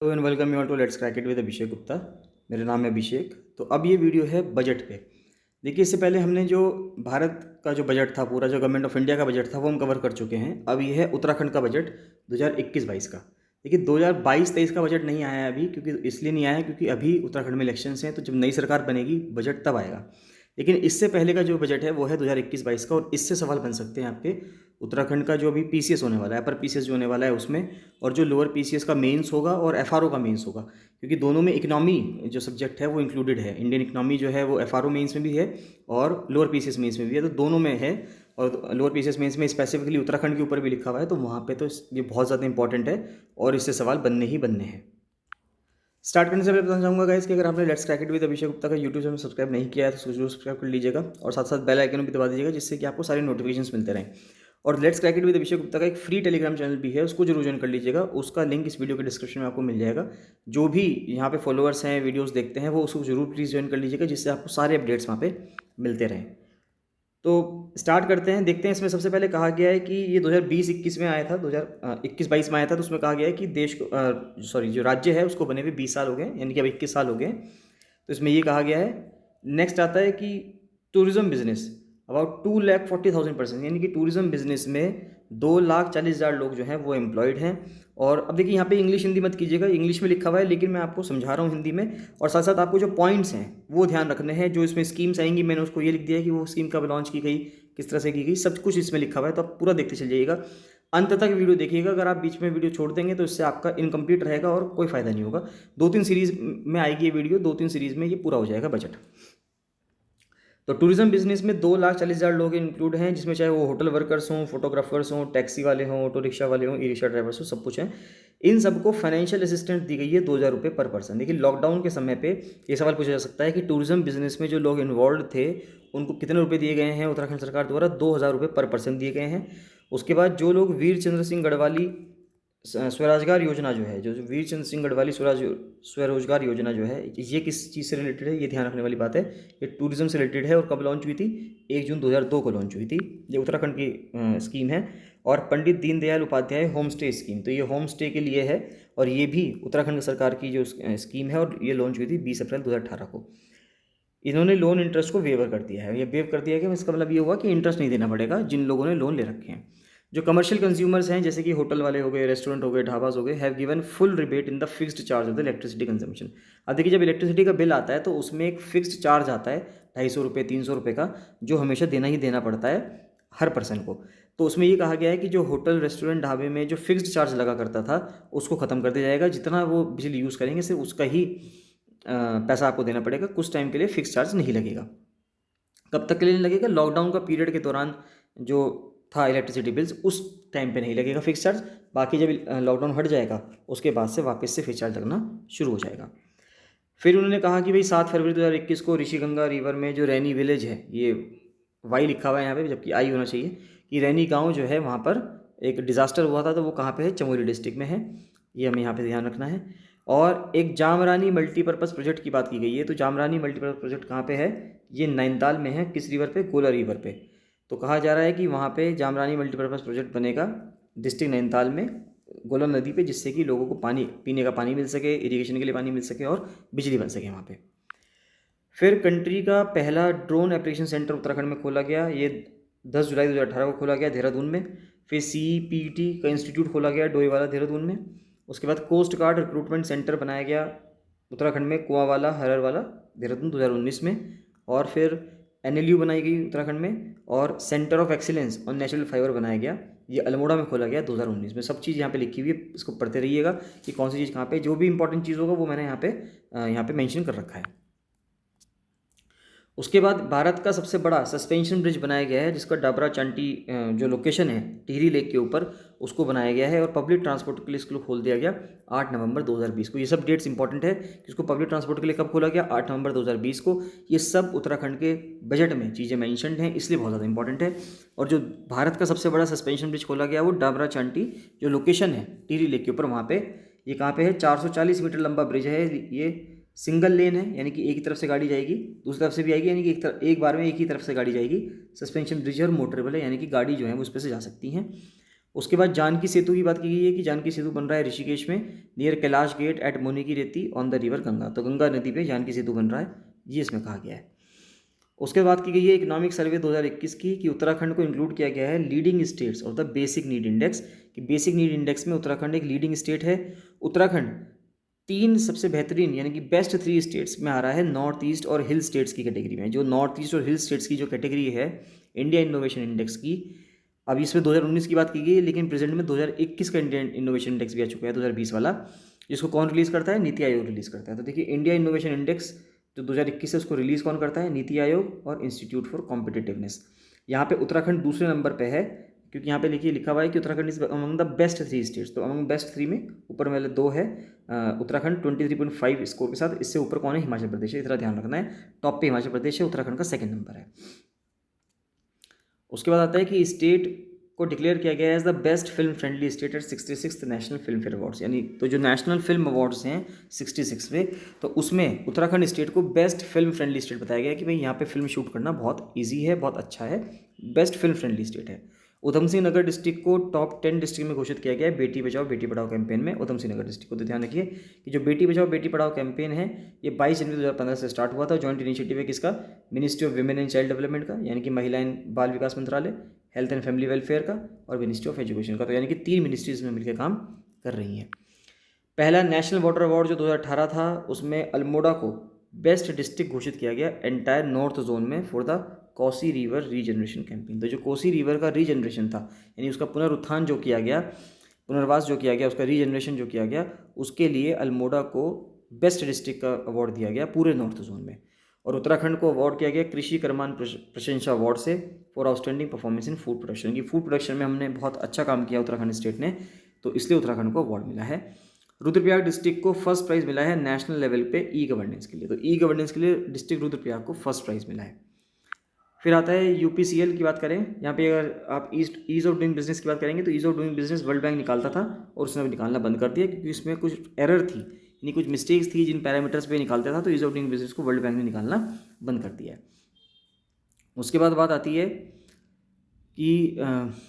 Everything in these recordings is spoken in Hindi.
Hello and welcome you all to let's crack it with Abhishek Gupta. मेरा नाम है अभिषेक। तो अब ये वीडियो है बजट पे। देखिए, इससे पहले हमने जो भारत का जो बजट था, पूरा जो गवर्नमेंट ऑफ इंडिया का बजट था, वो हम कवर कर चुके हैं। अब ये है उत्तराखंड का बजट 2021-22 का। देखिए, 2022-23 का बजट नहीं आया है अभी, क्योंकि इसलिए नहीं आया है क्योंकि अभी उत्तराखंड में इलेक्शंस हैं। तो जब नई सरकार बनेगी बजट तब आएगा। लेकिन इससे पहले का जो बजट है वो है 2021-22 का, और इससे सवाल बन सकते हैं आपके उत्तराखंड का जो अभी पीसीएस होने वाला है, अपर पीसीएस जो होने वाला है उसमें, और जो लोअर पीसीएस का मेंस होगा और एफआरओ का मेंस होगा। क्योंकि दोनों में इकोनॉमी जो सब्जेक्ट है वो इंक्लूडेड है। इंडियन इकोनॉमी जो है वो एफआरओ मेंस में भी है और लोअर पीसीएस मेंस में भी है, तो दोनों में है। और लोअर पीसीएस मेंस में स्पेसिफिकली उत्तराखंड के ऊपर भी लिखा हुआ है, तो वहाँ पे तो ये बहुत ज़्यादा इंपॉर्टेंट है और इससे सवाल बनने ही बनने हैं। स्टार्ट करने से पहले बताना चाहूँगा गाइस कि अगर आपने let's crack it with Abhishek Gupta का यूट्यूब चैनल सब्सक्राइब नहीं किया है तो जरूर सब्सक्राइब कर लीजिएगा, और साथ साथ बेल आइकन भी दबा दीजिएगा, जिससे कि आपको सारे नोटिफिकेशंस मिलते रहें। और let's crack it with Abhishek Gupta का एक फ्री टेलीग्राम चैनल भी है, उसको जरूर ज्वाइन कर लीजिएगा। उसका लिंक इस वीडियो के डिस्क्रिप्शन में आपको मिल जाएगा। जो भी यहाँ पे फॉलोअर्स हैं, वीडियोज़ देखते हैं, वो उसको जरूर प्लीज़ ज्वाइन कर लीजिएगा, जिससे आपको सारे अपडेट्स वहाँ पर मिलते रहें। तो स्टार्ट करते हैं, देखते हैं। इसमें सबसे पहले कहा गया है कि ये 2020-21 में आया था, 2021-22 में आया था। तो उसमें कहा गया है कि देश को सॉरी जो राज्य है उसको बने हुए 20 साल हो गए, यानी कि अब 21 साल हो गए। तो इसमें ये कहा गया है। नेक्स्ट आता है कि टूरिज्म बिजनेस अबाउट 2,40,000 पर्सन, यानी कि टूरिज्म बिजनेस में 2,40,000 लोग जो हैं वो एम्प्लॉयड हैं। और अब देखिए, यहाँ पे इंग्लिश हिंदी मत कीजिएगा, इंग्लिश में लिखा हुआ है, लेकिन मैं आपको समझा रहा हूँ हिंदी में। और साथ साथ आपको जो पॉइंट्स हैं वो ध्यान रखने हैं। जो इसमें स्कीम्स आएंगी, मैंने उसको ये लिख दिया है कि वो स्कीम कब लॉन्च की गई, किस तरह से की गई, सब कुछ इसमें लिखा हुआ है। तो आप पूरा देखते चल जाइएगा, अंत तक वीडियो देखिएगा। अगर आप बीच में वीडियो छोड़ देंगे तो इससे आपका इनकम्प्लीट रहेगा और कोई फायदा नहीं होगा। 2-3 सीरीज में आएगी ये वीडियो, 2-3 सीरीज में ये पूरा हो जाएगा बजट। तो टूरिज्म बिजनेस में 2,40,000 लोग इंक्लूड हैं, जिसमें चाहे वो होटल वर्कर्स हों, फोटोग्राफर्स हों, टैक्सी वाले हों, ऑटो रिक्शा वाले हों, ई रिक्शा ड्राइवर्स हों, सब कुछ हैं। इन सबको फाइनेंशियल असिस्टेंस दी गई है 2,000 रुपये पर पर्सन। देखिए, लॉकडाउन के समय पे ये सवाल पूछा जा सकता है कि टूरिज्म बिजनेस में जो लोग इन्वॉल्व थे उनको कितने रुपये दिए गए हैं। उत्तराखंड सरकार द्वारा 2,000 रुपये पर पर्सन दिए गए हैं। उसके बाद जो लोग वीर चंद्र सिंह गढ़वाली स्वरोजगार योजना जो है, जो जो वीर चंद्र सिंह गढ़वाली स्वरोजगार योजना जो है, ये किस चीज़ से रिलेटेड है, ये ध्यान रखने वाली बात है। ये टूरिज्म से रिलेटेड है और कब लॉन्च हुई थी? 1 जून 2002 को लॉन्च हुई थी। ये उत्तराखंड की स्कीम है। और Pandit Deendayal Upadhyay home stay scheme, तो ये होम स्टे के लिए है, और ये भी उत्तराखंड सरकार की जो स्कीम है, और ये लॉन्च हुई थी 20 अप्रैल 2018 को। इन्होंने लोन इंटरेस्ट को वेवर कर दिया है। ये वेव कर दिया है कि इसका मतलब ये हुआ कि इंटरेस्ट नहीं देना पड़ेगा जिन लोगों ने लोन ले रखे हैं। जो कमर्शियल कंज्यूमर्स हैं, जैसे कि होटल वाले हो गए, रेस्टोरेंट हो गए, ढाबास हो गए, have given full rebate in the fixed charge of the electricity consumption. अब देखिए, जब इलेक्ट्रिसिटी का बिल आता है तो उसमें एक फिक्स्ड चार्ज आता है 250 रुपये 300 रुपये का, जो हमेशा देना ही देना पड़ता है हर पर्सन को। तो उसमें ये कहा गया है कि जो होटल रेस्टोरेंट ढाबे में जो फिक्स्ड चार्ज लगा करता था उसको ख़त्म कर दिया जाएगा। जितना वो बिजली यूज़ करेंगे सिर्फ उसका ही पैसा आपको देना पड़ेगा। कुछ टाइम के लिए फिक्स चार्ज नहीं लगेगा। कब तक के लिए नहीं लगेगा? लॉकडाउन का पीरियड के दौरान जो था इलेक्ट्रिसिटी बिल्स, उस टाइम पे नहीं लगेगा फिक्स चार्ज। बाकी जब लॉकडाउन हट जाएगा उसके बाद से वापस से फिक्स चार्ज लगना शुरू हो जाएगा। फिर उन्होंने कहा कि भाई 7 फरवरी 2021 को ऋषिगंगा रिवर में जो रैनी विलेज है, ये वाई लिखा हुआ है यहाँ पे जबकि आई होना चाहिए, कि रैनी गांव जो है वहाँ पर एक डिज़ास्टर हुआ था। तो वो कहाँ पे है? चमोली डिस्ट्रिक्ट में है। ये हमें यहाँ पे ध्यान रखना है। और एक जामरानी मल्टीपर्पज़ प्रोजेक्ट की बात की गई है। तो जामरानी मल्टीपर्पज़ प्रोजेक्ट कहाँ पे है? ये नैनीताल में है। किस रिवर पे? गोला रिवर पे। तो कहा जा रहा है कि वहाँ पे जामरानी मल्टीपर्पज़ प्रोजेक्ट बनेगा डिस्ट्रिक्ट नैनीताल में, गोला नदी पे, जिससे कि लोगों को पानी, पीने का पानी मिल सके, इरिगेशन के लिए पानी मिल सके और बिजली बन सके वहाँ पे। फिर कंट्री का पहला ड्रोन एप्लीकेशन सेंटर उत्तराखंड में खोला गया। ये 10 जुलाई 2018 को खोला गया देहरादून में। फिर CPT का इंस्टीट्यूट खोला गया डोईवाला देहरादून में। उसके बाद कोस्ट गार्ड रिक्रूटमेंट सेंटर बनाया गया उत्तराखंड में, कुआंवाला हररवाला देहरादून 2019 में। और फिर NLU बनाई गई उत्तराखंड में, और सेंटर ऑफ एक्सीलेंस और नेचुरल फाइबर बनाया गया, ये अल्मोड़ा में खोला गया 2019 में। सब चीज़ यहाँ पे लिखी हुई है, इसको पढ़ते रहिएगा कि कौन सी चीज़ कहाँ पे, जो भी इंपॉर्टेंट चीज़ होगा वो मैंने यहाँ पे मेंशन कर रखा है। उसके बाद भारत का सबसे बड़ा सस्पेंशन ब्रिज बनाया गया है, जिसका डाबरा चांटी जो लोकेशन है टिहरी लेक के ऊपर, उसको बनाया गया है। और पब्लिक ट्रांसपोर्ट के लिए इसको खोल दिया गया 8 नवंबर 2020 को। ये सब डेट्स इंपॉर्टेंट है कि इसको पब्लिक ट्रांसपोर्ट के लिए कब खोला गया? 8 नवंबर 2020 को। ये सब उत्तराखंड के बजट में चीज़ें मैंशनड हैं, इसलिए बहुत ज़्यादा इंपॉर्टेंट है। और जो भारत का सबसे बड़ा सस्पेंशन ब्रिज खोला गया वो डाबरा चांटी जो लोकेशन है टिहरी लेक के ऊपर, वहाँ पे, ये कहाँ पे है? 440 मीटर लंबा ब्रिज है। ये सिंगल लेन है, यानी कि एक ही तरफ से गाड़ी जाएगी, दूसरी तरफ से भी आएगी, यानी कि एक बार में एक ही तरफ से गाड़ी जाएगी। सस्पेंशन ब्रिज और मोटरेबल है, यानी कि गाड़ी जो है वो उस पर से जा सकती हैं। उसके बाद जानकी सेतु की बात की गई है कि जानकी सेतु बन रहा है ऋषिकेश में near Kailash gate at Muni ki Reti on the river Ganga. तो गंगा नदी पे जानकी सेतु बन रहा है, ये इसमें कहा गया है। उसके बाद की गई है इकोनॉमिक सर्वे 2021 की कि उत्तराखंड को इंक्लूड किया गया है leading states of the basic need index, कि बेसिक नीड इंडेक्स में उत्तराखंड एक लीडिंग स्टेट है। उत्तराखंड 3 सबसे बेहतरीन यानी कि बेस्ट 3 स्टेट्स में आ रहा है नॉर्थ ईस्ट और हिल स्टेट्स की कैटेगरी में। जो नॉर्थ ईस्ट और हिल स्टेट्स की जो कैटेगरी है इंडिया इनोवेशन इंडेक्स की, अभी इसमें 2019 की बात की गई है, लेकिन प्रेजेंट में 2021 का इंडियन इनोवेशन इंडेक्स भी आ चुका है 2020 वाला, जिसको कौन रिलीज़ करता है? नीति आयोग रिलीज़ करता है। तो देखिए इंडिया इनोवेशन इंडेक्स जो 2021 है उसको रिलीज़ कौन करता है? नीति आयोग और इंस्टीट्यूट फॉर कॉम्पिटिटिवनेस। यहाँ पे उत्तराखंड दूसरे नंबर पे है, क्योंकि यहाँ पे लिखा हुआ है कि Uttarakhand is among the best 3 states. तो अमंग बेस्ट 3 में ऊपर वाले 2 है उत्तराखंड 23.5 स्कोर के साथ। इससे ऊपर कौन है? हिमाचल प्रदेश है, इतना ध्यान रखना है। टॉप पे हिमाचल प्रदेश है, उत्तराखंड का सेकंड नंबर है। उसके बाद आता है कि स्टेट को डिक्लेयर किया गया है as the best film friendly state at 66th national Filmfare awards. यानी तो जो नेशनल फिल्म अवार्ड्स हैं 66 में, तो उसमें उत्तराखंड स्टेट को बेस्ट फिल्म फ्रेंडली स्टेट बताया गया है कि भाई यहाँ पे फिल्म शूट करना बहुत ईजी है, बहुत अच्छा है, बेस्ट फिल्म फ्रेंडली स्टेट है। उधम सिंह नगर डिस्ट्रिक्ट को टॉप 10 डिस्ट्रिक्ट में घोषित किया गया है बेटी बचाओ बेटी पढ़ाओ कैंपेन में, उधम सिंह नगर डिस्ट्रिक्ट को। तो ध्यान रखिए कि जो बेटी बचाओ बेटी पढ़ाओ कैंपेन है ये 22 जनवरी 2015 से स्टार्ट हुआ था। जॉइंट इनिशिएटिव है किसका? Ministry of women and child development का, यानी कि महिला एंड बाल विकास मंत्रालय, हेल्थ एंड फैमिली वेलफेयर का और मिनिस्ट्री ऑफ एजुकेशन का। तो यानी कि 3 मिनिस्ट्रीज में मिलकर काम कर रही हैं। पहला नेशनल वाटर अवार्ड जो 2018 था उसमें अल्मोड़ा को बेस्ट डिस्ट्रिक्ट घोषित किया गया एंटायर नॉर्थ जोन में for the Kosi river regeneration campaign. तो जो कोसी रिवर का रीजनरेशन था यानी उसका पुनरुत्थान जो किया गया, पुनर्वास जो किया गया, उसका रीजनरेशन जो किया गया, उसके लिए अल्मोड़ा को बेस्ट डिस्ट्रिक्ट का अवार्ड दिया गया पूरे नॉर्थ जोन में। और उत्तराखंड को अवार्ड किया गया कृषि कर्मान प्रशंसा अवार्ड से for outstanding performance in food production. की फूड प्रोडक्शन में हमने बहुत अच्छा काम किया उत्तराखंड स्टेट ने, तो इसलिए उत्तराखंड को अवार्ड मिला है। रुद्रप्रयाग डिस्ट्रिक्ट को फर्स्ट प्राइज़ मिला है नेशनल लेवल पे ई गवर्नेंस के लिए। तो ई गवर्नेंस के लिए डिस्ट्रिक्ट रुद्रप्रयाग को फर्स्ट प्राइज़ मिला है। फिर आता है यूपीसीएल की बात करें, यहाँ पे अगर आप ईज़ ऑफ डूइंग बिजनेस की बात करेंगे तो ease of doing business world bank निकालता था और उसने निकालना बंद कर दिया क्योंकि इसमें कुछ एरर थी, यानी कुछ मिस्टेक्स थी जिन पैरामीटर्स पे निकालता था, तो ईज़ ऑफ डूइंग बिजनेस को वर्ल्ड बैंक ने निकालना बंद कर दिया है। उसके बाद बात आती है कि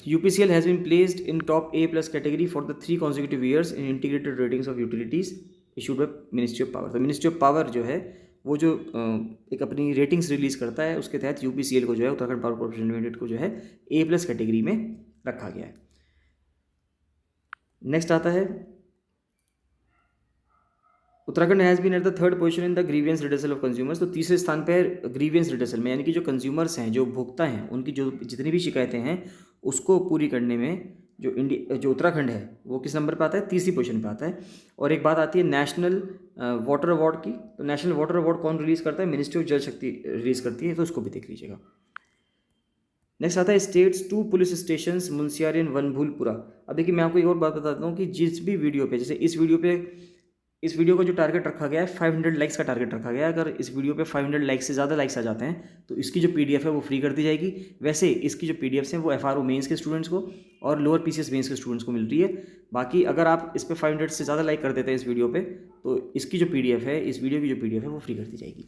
UPCL has been placed in top A+ category for the 3 consecutive years in integrated ratings of utilities issued by ministry of power. तो मिनिस्ट्री ऑफ पावर जो है वो जो एक अपनी रेटिंग्स रिलीज़ करता है उसके तहत यूपीसीएल को जो है उत्तराखंड पावर कॉर्पोरेशन लिमिटेड को जो है A+ कैटेगरी में रखा गया है। नेक्स्ट आता है Uttarakhand has been at the 3rd position in the grievances redressal of consumers. तो तीसरे स्थान पर ग्रीवियंस रिडर्सल में, यानी कि जो कंज्यूमर्स हैं, जो उपभोक्ता हैं, उनकी जो जितनी भी शिकायतें हैं उसको पूरी करने में जो उत्तराखंड है वो किस नंबर पे आता है? तीसरी पोजीशन पे आता है। और एक बात आती है नेशनल वाटर अवार्ड की। तो नेशनल वाटर अवार्ड कौन रिलीज़ करता है? मिनिस्ट्री ऑफ जल शक्ति रिलीज़ करती है, तो उसको भी देख लीजिएगा। नेक्स्ट आता है states 2 police station Munsiyari and Banbhoolpura. अब देखिए मैं आपको एक और बात बताता हूँ कि जिस भी वीडियो पे, जैसे इस वीडियो का जो टारगेट रखा गया है 500 लाइक्स का टारगेट रखा गया है। अगर इस वीडियो पे 500 लाइक्स से ज़्यादा लाइक्स आ जाते हैं तो इसकी जो PDF है वो फ्री कर दी जाएगी। वैसे इसकी जो PDFs हैं वो FRO मेंस के स्टूडेंट्स को और लोअर PCS मेंस के स्टूडेंट्स को मिल रही है। बाकी अगर आप इस पर 500 से ज़्यादा लाइक कर देते हैं इस वीडियो पे, तो इसकी जो PDF है, इस वीडियो की जो PDF है वो फ्री कर दी जाएगी।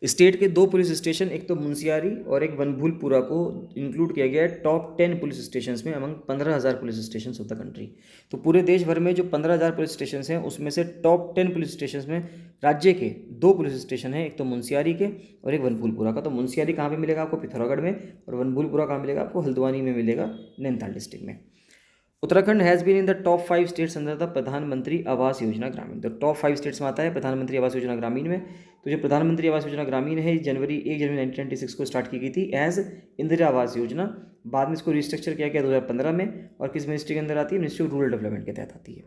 स्टेट के 2 पुलिस स्टेशन, एक तो मुंशियारी और एक वनभूलपुरा को इंक्लूड किया गया है टॉप 10 पुलिस स्टेशन में among 15,000 police station of the country. तो पूरे देश भर में जो 15,000 पुलिस स्टेशन हैं उसमें से टॉप 10 पुलिस स्टेशन में राज्य के 2 पुलिस स्टेशन हैं, एक तो मुंशियारी के और एक वनभूलपुरा का। तो मुंशियारी कहाँ पर मिलेगा आपको? पिथौरागढ़ में। और वनभूलपुरा कहाँ मिलेगा आपको? हल्द्वानी में मिलेगा, नैनीताल डिस्ट्रिक्ट में। Uttarakhand has been in the top 5 states under the Pradhan Mantri Awas योजना ग्रामीण। तो टॉप 5 स्टेट्स में आता है प्रधानमंत्री आवास योजना ग्रामीण में। तो जो प्रधानमंत्री आवास योजना ग्रामीण है 1 जनवरी 1996 को स्टार्ट की गई थी एज इंदिरा आवास योजना। बाद में इसको रिस्ट्रक्चर किया गया 2015 में, और किस मिनिस्ट्री के अंदर आती है? मिनिस्ट्री ऑफ रूरल डेवलपमेंट के तहत आती है।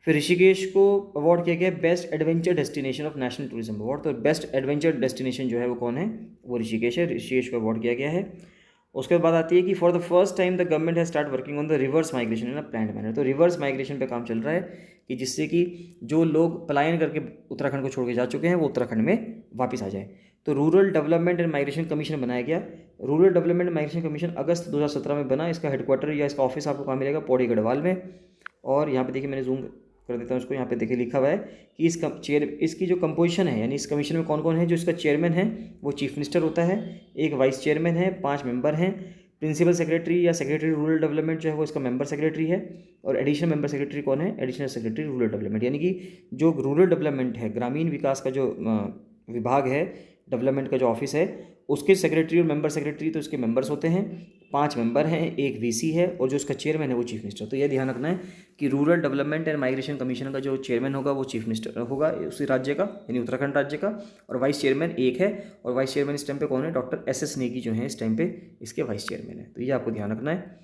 फिर ऋषिकेश को अवार्ड किया गया best adventure destination of national tourism award. तो बेस्ट एडवेंचर डेस्टिनेशन जो है वो कौन है? वो ऋषिकेश है। ऋषिकेश को अवार्ड किया गया है। उसके बाद आती है कि for the first time the government has start working on the reverse migration in a planned manner. तो रिवर्स माइग्रेशन पे काम चल रहा है कि जिससे कि जो लोग पलायन करके उत्तराखंड को छोड़ के जा चुके हैं वो उत्तराखंड में वापस आ जाए। तो rural development and migration commission बनाया गया। Rural development and migration commission August 2017 में बना। इसका हेडक्वार्टर या इसका ऑफिस आपको कहाँ मिलेगा? पौड़ी गढ़वाल में। और यहाँ पे देखिए मैंने जूम कर देता हूँ इसको, यहाँ पे देखिए लिखा हुआ है कि इसकी जो कंपोजिशन है, यानी इस कमीशन में कौन कौन है? जो इसका चेयरमैन है वो चीफ मिनिस्टर होता है, एक वाइस चेयरमैन है, 5 मेंबर हैं, प्रिंसिपल सेक्रेटरी या सेक्रेटरी रूरल डेवलपमेंट जो है वो इसका मेंबर सेक्रेटरी है, और एडिशनल मेंबर सेक्रेटरी कौन है? Additional secretary rural development. यानी कि जो रूरल डेवलपमेंट है, ग्रामीण विकास का जो विभाग है, डेवलपमेंट का जो ऑफिस है, उसके सेक्रेटरी और मेंबर सेक्रेटरी तो इसके मेंबर्स होते हैं। 5 मेंबर हैं, एक वीसी है, और जो इसका चेयरमैन है वो चीफ मिनिस्टर। तो यह ध्यान रखना है कि rural development and migration commission का जो चेयरमैन होगा वो चीफ मिनिस्टर होगा उसी राज्य का, यानी उत्तराखंड राज्य का, और वाइस चेयरमैन एक है, और वाइस चेयरमैन इस टाइम पे कौन है? डॉक्टर एस नेगी जो है इस टाइम पे इसके वाइस चेयरमैन है। तो ये आपको ध्यान रखना है।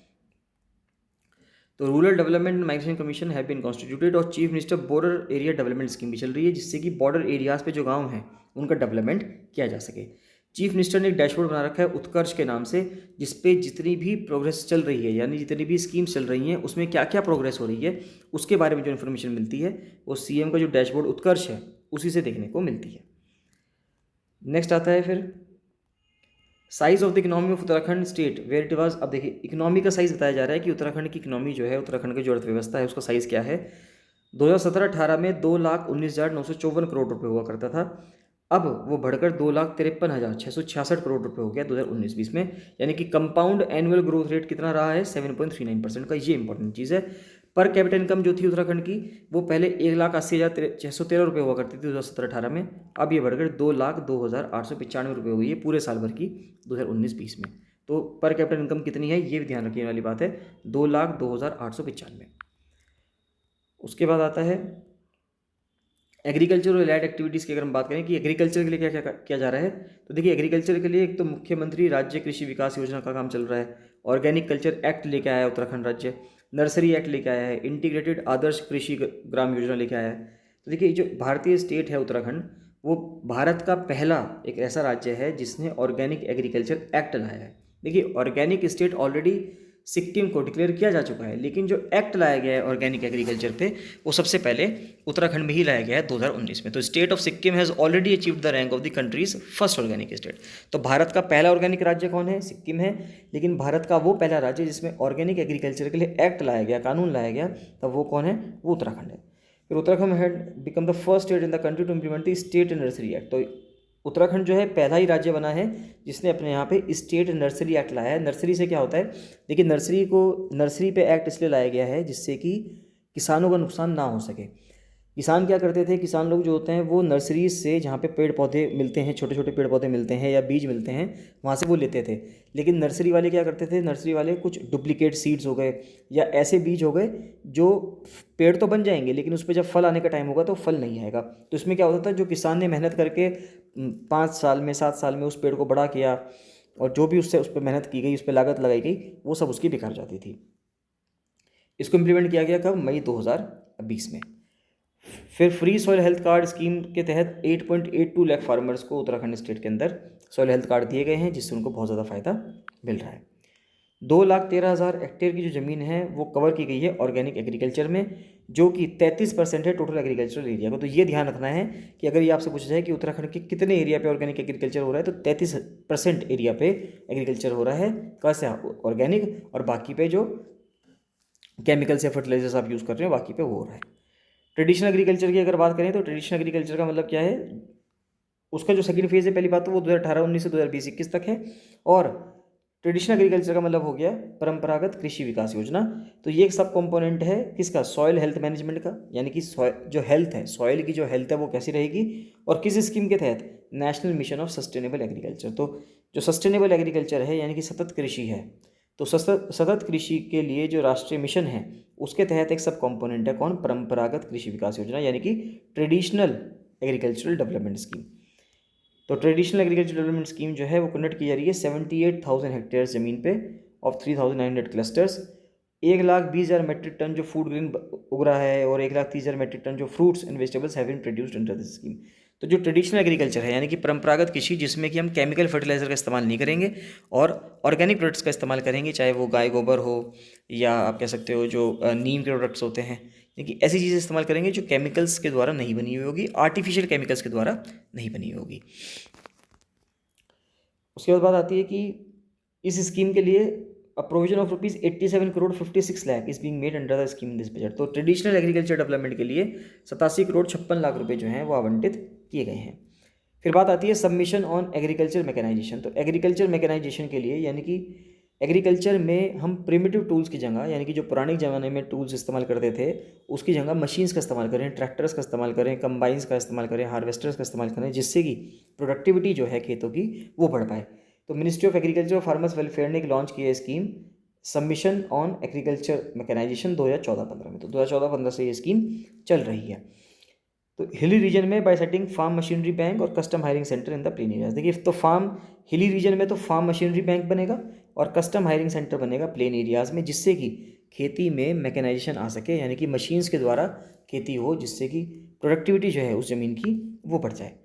तो rural development and migration commission have been constituted, और chief minister border area development scheme भी चल रही है, जिससे कि बॉर्डर एरियाज पे जो गांव हैं उनका डेवलपमेंट किया जा सके। चीफ मिनिस्टर ने एक डैशबोर्ड बना रखा है उत्कर्ष के नाम से, जिसपे जितनी भी प्रोग्रेस चल रही है, यानी जितनी भी स्कीम्स चल रही हैं उसमें क्या क्या प्रोग्रेस हो रही है उसके बारे में जो इन्फॉर्मेशन मिलती है वो सीएम का जो डैशबोर्ड उत्कर्ष है उसी से देखने को मिलती है। नेक्स्ट आता है फिर size of the economy of Uttarakhand state where it was. अब देखिए इकोनॉमी का साइज बताया जा रहा है कि उत्तराखंड की इकोनॉमी जो है, उत्तराखंड की जो अर्थव्यवस्था है उसका साइज़ क्या है। 2017-18 में 2,19,954 करोड़ रुपए हुआ करता था, अब वो बढ़कर 2,53,666 करोड़ रुपए हो गया 2019-20 में। यानी कि कंपाउंड एनुअल ग्रोथ रेट कितना रहा है? 7.39% का। ये इंपॉर्टेंट चीज़ है। पर कैपिटल इनकम जो थी उत्तराखंड की वो पहले 1,80,613 रुपये हुआ करती थी 2017-18 में, अब ये बढ़कर 2,02,895 रुपये हो गई है पूरे साल भर की 2019-20 में। तो पर कैपिटल इनकम कितनी है ये भी ध्यान रखने वाली बात है, 2,02,895। उसके बाद आता है एग्रीकल्चर और रिलेटेड एक्टिविटीज़ की अगर हम बात करें कि एग्रीकल्चर के लिए क्या क्या किया जा रहा है, तो देखिए एग्रीकल्चर के लिए एक तो मुख्यमंत्री राज्य कृषि विकास योजना का काम चल रहा है, ऑर्गेनिक कल्चर एक्ट लेके आया है उत्तराखंड राज्य, नर्सरी एक्ट लेके आया है, इंटीग्रेटेड आदर्श कृषि ग्राम योजना लेके आया है। तो देखिए जो भारतीय स्टेट है उत्तराखंड, वो भारत का पहला एक ऐसा राज्य है जिसने ऑर्गेनिक एग्रीकल्चर एक्ट लाया है। देखिए ऑर्गेनिक स्टेट ऑलरेडी सिक्किम को डिक्लेयर किया जा चुका है, लेकिन जो एक्ट लाया गया है ऑर्गेनिक एग्रीकल्चर पे वो सबसे पहले उत्तराखंड में ही लाया गया है 2019 में। तो state of Sikkim has already achieved the rank of the countries first organic state. तो भारत का पहला ऑर्गेनिक राज्य कौन है? सिक्किम है। लेकिन भारत का वो पहला राज्य जिसमें ऑर्गेनिक एग्रीकल्चर के लिए एक्ट लाया गया, कानून लाया गया, तब वो कौन है? वो उत्तराखंड है। फिर Uttarakhand had become the first state in the country to implement the state nursery act. तो उत्तराखंड जो है पहला ही राज्य बना है जिसने अपने यहाँ पे स्टेट नर्सरी एक्ट लाया है। नर्सरी से क्या होता है? देखिए नर्सरी पे एक्ट इसलिए लाया गया है जिससे कि किसानों का नुकसान ना हो सके। किसान क्या करते थे? किसान लोग जो होते हैं वो नर्सरी से जहाँ पे पेड़ पौधे मिलते हैं, छोटे छोटे पेड़ पौधे मिलते हैं या बीज मिलते हैं, वहाँ से वो लेते थे। लेकिन नर्सरी वाले क्या करते थे? नर्सरी वाले कुछ डुप्लीकेट सीड्स हो गए या ऐसे बीज हो गए जो पेड़ तो बन जाएंगे लेकिन उस पर जब फल आने का टाइम होगा तो फल नहीं आएगा। तो इसमें क्या होता था, जो किसान ने मेहनत करके 5 साल में 7 साल में उस पेड़ को बड़ा किया और जो भी उससे उस पर मेहनत की गई, उस पर लागत लगाई गई, वो सब उसकी बेकार जाती थी। इसको इम्प्लीमेंट किया गया कब? मई 2020 में। फिर free soil health card scheme के तहत 8.82 लाख फार्मर्स को उत्तराखंड स्टेट के अंदर सॉइल हेल्थ कार्ड दिए गए हैं, जिससे उनको बहुत ज़्यादा फ़ायदा मिल रहा है। 2,13,000 हेक्टेयर की जो ज़मीन है वो कवर की गई है ऑर्गेनिक एग्रीकल्चर में, जो कि 33% है टोटल एग्रीकल्चरल एरिया को। तो ये ध्यान रखना है कि अगर ये आपसे पूछा जाए कि उत्तराखंड के कितने एरिया पे ऑर्गेनिक एग्रीकल्चर हो रहा है, तो 33% एरिया पे एग्रीकल्चर हो रहा है। कैसे? ऑर्गेनिक, और बाकी पे जो केमिकल्स या फर्टिलाइजर्स आप यूज़ कर रहे हैं बाकी पे वो हो रहा है। ट्रेडिशनल एग्रीकल्चर की अगर बात करें तो ट्रेडिशनल एग्रीकल्चर का मतलब क्या है? उसका जो सेकंड फेज़ है, पहली बात तो वो 2018-19 से 2020-21 तक है, और ट्रेडिशनल एग्रीकल्चर का मतलब हो गया परंपरागत कृषि विकास योजना। तो ये एक सब कंपोनेंट है किसका? सॉइल हेल्थ मैनेजमेंट का, यानी कि जो हेल्थ है, सॉइल की जो हेल्थ है वो कैसी रहेगी, और किस स्कीम के तहत? National mission of sustainable agriculture. तो जो सस्टेनेबल एग्रीकल्चर है यानी कि सतत कृषि है, तो सतत कृषि के लिए जो राष्ट्रीय मिशन है उसके तहत एक सब कंपोनेंट है कौन? परंपरागत कृषि विकास योजना, यानी कि ट्रेडिशनल एग्रीकल्चरल डेवलपमेंट स्कीम। तो ट्रेडिशनल एग्रीकल्चर डेवलपमेंट स्कीम जो है वो कंडक्ट की जा रही है 78,000 हेक्टेयर ज़मीन पे ऑफ 3,900 क्लस्टर्स। 1,20,000 मेट्रिक टन जो फूड ग्रेन उग रहा है और 1,30,000 मेट्रिक टन जो fruits and vegetables have been produced under this scheme. तो जो ट्रेडिशनल एग्रीकल्चर है यानी कि परंपरागत कृषि, जिसमें कि हम केमिकल फर्टिलाइजर का इस्तेमाल नहीं करेंगे और ऑर्गेनिक प्रोडक्ट्स का इस्तेमाल करेंगे, चाहे वो गाय गोबर हो या आप कह सकते हो जो नीम के प्रोडक्ट्स होते हैं, यानी ऐसी चीज़ें इस्तेमाल करेंगे जो केमिकल्स के द्वारा नहीं बनी हुई होगी, आर्टिफिशियल केमिकल्स के द्वारा नहीं बनी हुई होगी। उसके बाद बात आती है कि इस स्कीम के लिए provision of rupees 87 crore 56 lakh is being made under the scheme in this budget. तो ट्रेडिशनल एग्रीकल्चर डेवलपमेंट के लिए 87 करोड़ 56 लाख रुपए जो हैं वो आवंटित किए गए हैं। फिर बात आती है सबमिशन ऑन एग्रीकल्चर मैकेनाइजेशन। तो एग्रीकल्चर मैकेनाइजेशन के लिए यानी कि एग्रीकल्चर में हम प्रिमिटिव टूल्स की जगह, यानी कि जो पुराने ज़माने में टूल्स इस्तेमाल करते थे उसकी जगह मशीन्स का इस्तेमाल करें, ट्रैक्टर्स का इस्तेमाल करें, कंबाइंस का इस्तेमाल करें, हार्वेस्टर्स का इस्तेमाल करें, जिससे कि प्रोडक्टिविटी जो है खेतों की वो बढ़ पाए। तो मिनिस्ट्री ऑफ एग्रीकल्चर और फार्मर्स वेलफेयर ने एक लॉन्च किया है scheme submission on agriculture mechanisation 2014-15 में। तो 2014-15 से ये स्कीम चल रही है। तो हिली रीजन में by setting farm machinery bank और custom hiring centre in the plain areas. देखिए, तो फार्म हिली रीजन में तो फार्म मशीनरी बैंक बनेगा और कस्टम हायरिंग सेंटर बनेगा प्लेन एरियाज में, जिससे कि खेती में मैकेनाइजेशन आ सके, यानी कि मशीन्स के द्वारा खेती हो, जिससे कि प्रोडक्टिविटी जो है उस ज़मीन की वो बढ़ जाए।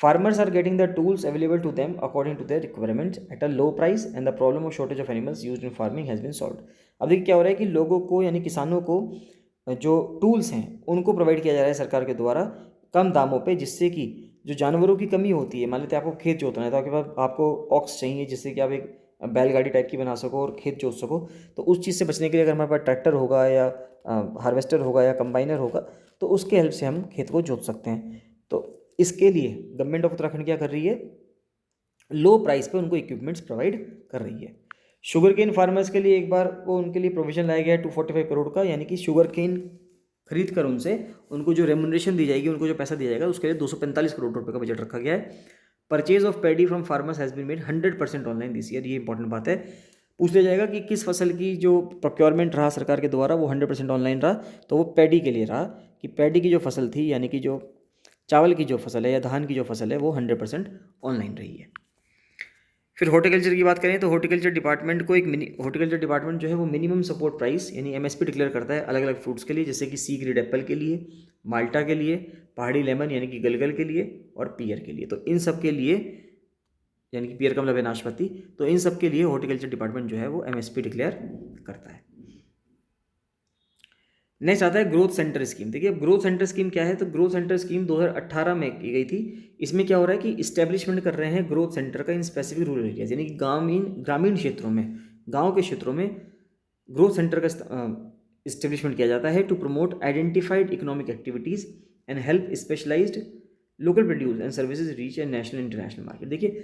Farmers are getting the tools available to them according to their requirements at a low price and the problem of shortage of animals used in farming has been solved. अब देखिए क्या हो रहा है कि लोगों को, यानी किसानों को जो टूल्स हैं उनको प्रोवाइड किया जा रहा है सरकार के द्वारा कम दामों पे, जिससे कि जो जानवरों की कमी होती है, मान लेते हैं आपको खेत जोतना है तो आपके पास आपको ऑक्स चाहिए, जिससे कि आप एक बैलगाड़ी टाइप की बना सको और खेत जोत सको। तो उस चीज़ से बचने के लिए अगर हमारे पास ट्रैक्टर होगा या हार्वेस्टर होगा या कंबाइनर होगा तो उसके हेल्प से हम खेत को जोत सकते हैं। तो इसके लिए गवर्नमेंट ऑफ उत्तराखंड क्या कर रही है, लो प्राइस पे उनको इक्विपमेंट्स प्रोवाइड कर रही है। शुगर केन फार्मर्स के लिए एक बार वो उनके लिए प्रोविजन लाया गया है 245 करोड़ का, यानी कि शुगर केन खरीद कर उनसे उनको जो रेमुनरेशन दी जाएगी, उनको जो पैसा दिया जाएगा, उसके लिए 245 करोड़ रुपए का बजट रखा गया है। Purchase of paddy from farmers has been made 100% online this year. ये इंपॉर्टेंट बात है। पूछ लिया जाएगा कि किस फसल की जो प्रोक्योरमेंट रहा सरकार के द्वारा वो 100% ऑनलाइन रहा, तो वो पैडी के लिए रहा कि पैडी की जो फसल थी, यानी कि जो चावल की जो फसल है या धान की जो फसल है, वो 100% ऑनलाइन रही है। फिर हॉर्टिकल्चर की बात करें तो हॉर्टिकल्चर डिपार्टमेंट को हॉर्टिकल्चर डिपार्टमेंट जो है वो मिनिमम सपोर्ट प्राइस यानी एमएसपी डिक्लेयर करता है अलग अलग फ्रूट्स के लिए, जैसे कि सी ग्रेड एप्पल के लिए, माल्टा के लिए, पहाड़ी लेमन यानी कि गलगल के लिए और पियर के लिए। तो इन सब के लिए, यानी कि पियर का मतलब है नाशपाती, तो इन सब के लिए हॉर्टिकल्चर डिपार्टमेंट जो है वो एमएसपी डिक्लेयर करता है। नेक्स्ट आता है ग्रोथ सेंटर स्कीम। देखिए, अब ग्रोथ सेंटर स्कीम क्या है, तो ग्रोथ सेंटर स्कीम 2018 में की गई थी। इसमें क्या हो रहा है कि इस्टेब्लिशमेंट कर रहे हैं ग्रोथ सेंटर का इन स्पेसिफिक रूरल एरियाज, यानी कि ग्रामीण क्षेत्रों में, गांव के क्षेत्रों में ग्रोथ सेंटर का इस्टेब्लिशमेंट किया जाता है to promote identified economic activities and help specialised local produce and services reach and national international market. देखिए,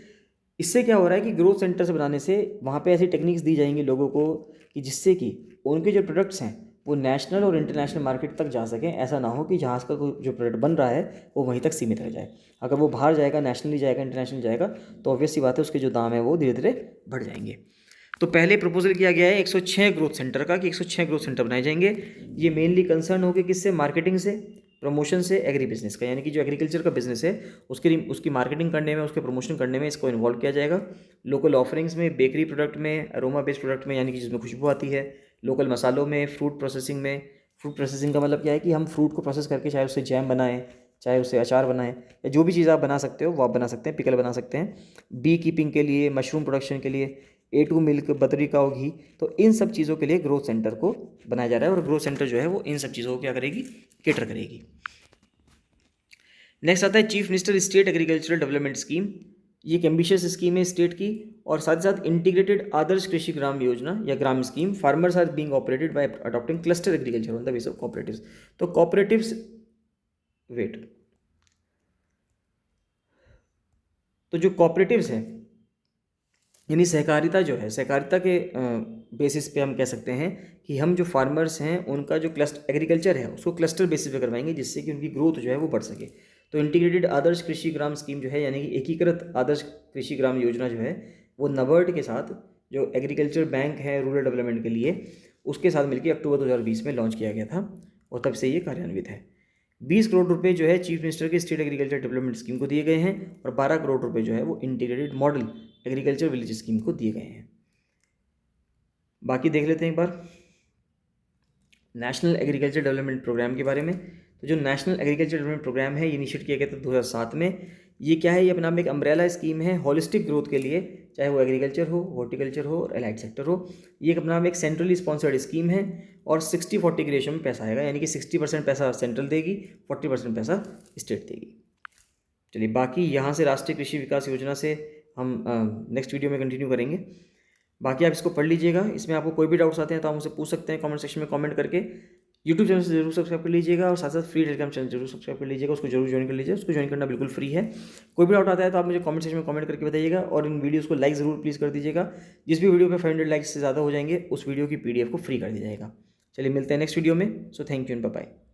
इससे क्या हो रहा है कि ग्रोथ सेंटर से बनाने से वहाँ पे ऐसी टेक्निक्स दी जाएंगी लोगों को कि जिससे कि उनके जो प्रोडक्ट्स हैं वो नेशनल और इंटरनेशनल मार्केट तक जा सकें। ऐसा ना हो कि जहाँ का कोई जो प्रोडक्ट बन रहा है वो वहीं तक सीमित रह जाए। अगर वो बाहर जाएगा, नेशनली जाएगा, इंटरनेशनल जाएगा, तो ऑब्वियस सी बात है उसके जो दाम है वो धीरे धीरे बढ़ जाएंगे। तो पहले प्रपोजल किया गया है 106 ग्रोथ सेंटर का कि 106 ग्रोथ सेंटर बनाए जाएंगे। ये मेनली कंसर्न होगी किससे, मार्केटिंग से, प्रमोशन से, एग्री बिजनेस का, यानी कि जो एग्रीकल्चर का बिजनेस है उसकी मार्केटिंग करने में, उसके प्रमोशन करने में इसको इन्वॉल्व किया जाएगा। लोकल ऑफरिंग्स में, बेकरी प्रोडक्ट में, अरोमा बेस्ड प्रोडक्ट में यानी कि जिसमें खुशबू आती है, लोकल मसालों में, फ्रूट प्रोसेसिंग में। फ्रूट प्रोसेसिंग का मतलब क्या है कि हम फ्रूट को प्रोसेस करके चाहे उससे जैम बनाएं, चाहे उससे अचार बनाएं, या जो भी चीज़ आप बना सकते हो वो आप बना सकते हैं, पिकल बना सकते हैं। बी कीपिंग के लिए, मशरूम प्रोडक्शन के लिए, A2 मिल्क, बतरी काऊ घी, तो इन सब चीज़ों के लिए ग्रोथ सेंटर को बनाया जा रहा है और ग्रोथ सेंटर जो है वो इन सब चीज़ों को क्या करेगी, केटर करेगी। नेक्स्ट आता है chief minister state agricultural development scheme. ये एक एम्बिशियस स्कीम है स्टेट की, और साथ ही साथ इंटीग्रेटेड आदर्श कृषि ग्राम योजना या ग्राम scheme. Farmers are being operated by adopting cluster agriculture on the base of cooperatives. तो कोऑपरेटिव्स तो जो कोऑपरेटिव्स हैं, यानी सहकारिता जो है, सहकारिता के बेसिस पे हम कह सकते हैं कि हम जो फार्मर्स हैं उनका जो क्लस्टर एग्रीकल्चर है उसको क्लस्टर बेसिस पे करवाएंगे, जिससे कि उनकी ग्रोथ जो है वो बढ़ सके। तो इंटीग्रेटेड आदर्श कृषि ग्राम स्कीम जो है, यानी कि एकीकृत आदर्श कृषि ग्राम योजना जो है, वो नबार्ड के साथ, जो एग्रीकल्चर बैंक है रूरल डेवलपमेंट के लिए, उसके साथ मिलकर अक्टूबर 2020 में लॉन्च किया गया था और तब से ये कार्यान्वित है। 20 करोड़ रुपए जो है चीफ मिनिस्टर के स्टेट एग्रीकल्चर डेवलपमेंट स्कीम को दिए गए हैं और 12 करोड़ रुपए जो है वो integrated model agriculture village scheme को दिए गए हैं। बाकी देख लेते हैं एक बार नेशनल एग्रीकल्चर डेवलपमेंट प्रोग्राम के बारे में। तो जो नेशनल एग्रीकल्चर डेवलपमेंट प्रोग्राम है ये इनिशिएट किया गया था 2007 में। ये क्या है, ये अपना में एक अम्ब्रेला स्कीम है होलिस्टिक ग्रोथ के लिए, चाहे वो एग्रीकल्चर हो, हॉर्टिकल्चर हो और एलाइड सेक्टर हो। ये एक अपना में एक सेंट्रली स्पॉन्सर्ड स्कीम है और 60-40 के रेशियो में पैसा आएगा, यानी कि 60% पैसा सेंट्रल देगी, 40% पैसा स्टेट देगी। चलिए, बाकी यहाँ से राष्ट्रीय कृषि विकास योजना से हम नेक्स्ट वीडियो में कंटिन्यू करेंगे। बाकी आप इसको पढ़ लीजिएगा। इसमें आपको कोई भी डाउट्स आते हैं तो आप मुझसे पूछ सकते हैं कमेंट सेक्शन में कमेंट करके। यूट्यूब चैनल से जरूर सब्सक्राइब कर लीजिएगा और साथ साथ फ्री टेलीग्राम चैनल जरूर सब्सक्राइब कर लीजिएगा, उसको जरूर ज्वाइन कर लीजिए, उसको ज्वाइन करना बिल्कुल फ्री है। कोई भी डाउट आता है तो आप मुझे कमेंट सेक्शन में कमेंट करके बताइएगा और इन वीडियोस को लाइक ज़रूर प्लीज़ कर दीजिएगा। जिस भी वीडियो पे 500 लाइक्स से ज़्यादा हो जाएंगे उस वीडियो की PDF को फ्री कर दिया जाएगा। चलिए मिलते हैं नेक्स्ट वीडियो में। So thank you and bye bye.